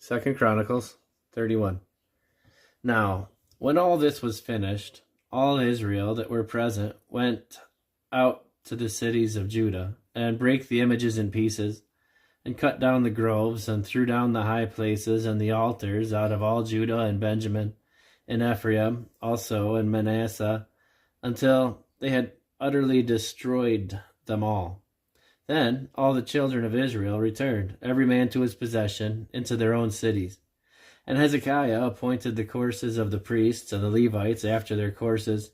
2 Chronicles 31. Now, when all this was finished, all Israel that were present went out to the cities of Judah, and brake the images in pieces, and cut down the groves, and threw down the high places and the altars out of all Judah and Benjamin, and Ephraim also, and Manasseh, until they had utterly destroyed them all. Then all the children of Israel returned, every man to his possession, into their own cities. And Hezekiah appointed the courses of the priests and the Levites after their courses,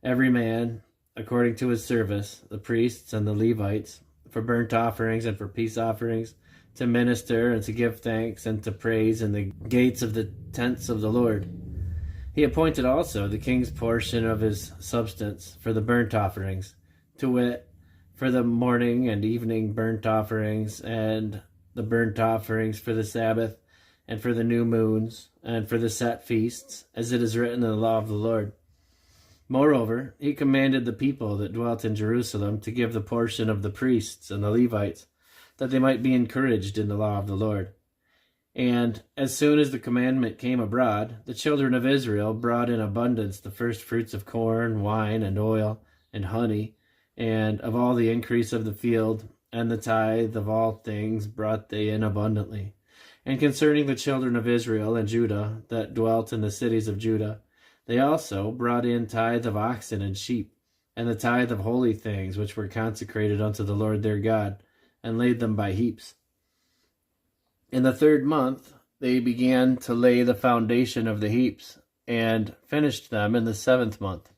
every man according to his service, the priests and the Levites, for burnt offerings and for peace offerings, to minister and to give thanks and to praise in the gates of the tents of the Lord. He appointed also the king's portion of his substance for the burnt offerings, to wit, for the morning and evening burnt offerings, and the burnt offerings for the Sabbath, and for the new moons, and for the set feasts, as it is written in the law of the Lord. Moreover, he commanded the people that dwelt in Jerusalem to give the portion of the priests and the Levites, that they might be encouraged in the law of the Lord. And as soon as the commandment came abroad, the children of Israel brought in abundance the first fruits of corn, wine, and oil, and honey, and of all the increase of the field, and the tithe of all things brought they in abundantly. And concerning the children of Israel and Judah that dwelt in the cities of Judah, they also brought in tithe of oxen and sheep, and the tithe of holy things which were consecrated unto the Lord their God, and laid them by heaps. In the 3rd month they began to lay the foundation of the heaps, and finished them in the 7th month.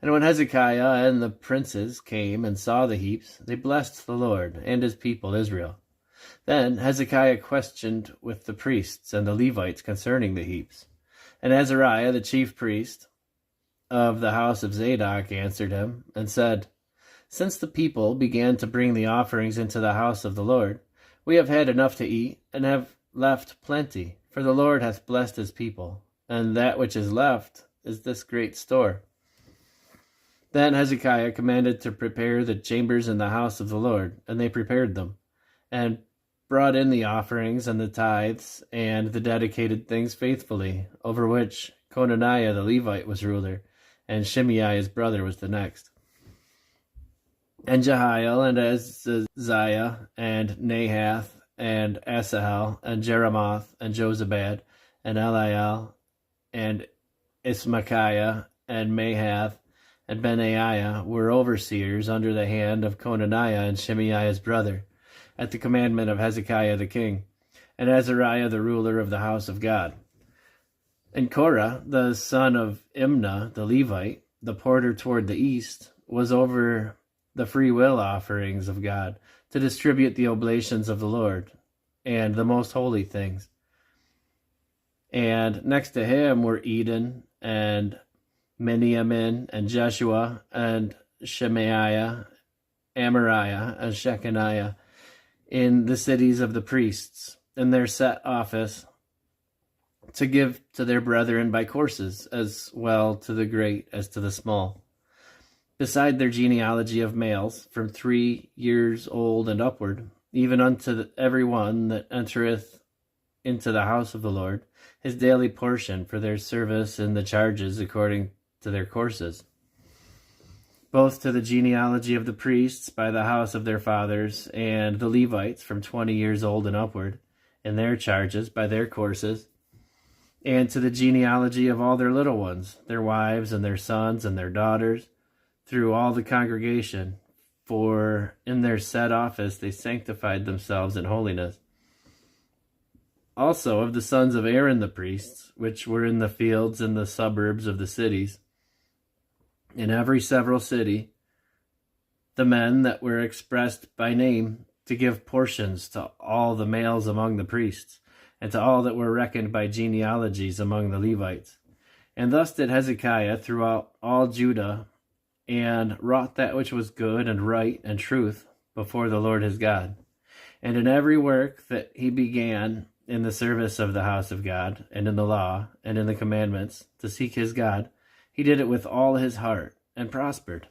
And when Hezekiah and the princes came and saw the heaps, they blessed the Lord and his people Israel. Then Hezekiah questioned with the priests and the Levites concerning the heaps. And Azariah the chief priest of the house of Zadok answered him, and said, Since the people began to bring the offerings into the house of the Lord, we have had enough to eat, and have left plenty, for the Lord hath blessed his people, and that which is left is this great store. Then Hezekiah commanded to prepare the chambers in the house of the Lord, and they prepared them, and brought in the offerings and the tithes and the dedicated things faithfully, over which Conaniah the Levite was ruler, and Shimei his brother was the next. And Jehiel and Azaziah and Nahath and Asahel and Jeremoth and Jozabad and Eliel and Ismachiah and Mahath and Benaiah were overseers under the hand of Conaniah and Shimei his brother, at the commandment of Hezekiah the king, and Azariah the ruler of the house of God. And Korah, the son of Imnah the Levite, the porter toward the east, was over the free will offerings of God, to distribute the oblations of the Lord, and the most holy things. And next to him were Eden, and Miniamin, and Jeshua, and Shemaiah, Amariah, and Shechaniah, in the cities of the priests, in their set office, to give to their brethren by courses, as well to the great as to the small. Beside their genealogy of males, from 3 years old and upward, even unto every one that entereth into the house of the Lord, his daily portion for their service in the charges according to their courses. Both to the genealogy of the priests by the house of their fathers, and the Levites from 20 years old and upward, in their charges by their courses, and to the genealogy of all their little ones, their wives and their sons and their daughters, through all the congregation, for in their set office they sanctified themselves in holiness. Also of the sons of Aaron the priests, which were in the fields and the suburbs of the cities, in every several city, the men that were expressed by name, to give portions to all the males among the priests, and to all that were reckoned by genealogies among the Levites. And thus did Hezekiah throughout all Judah, and wrought that which was good and right and truth before the Lord his God. And in every work that he began in the service of the house of God, and in the law, and in the commandments, to seek his God, he did it with all his heart, and prospered.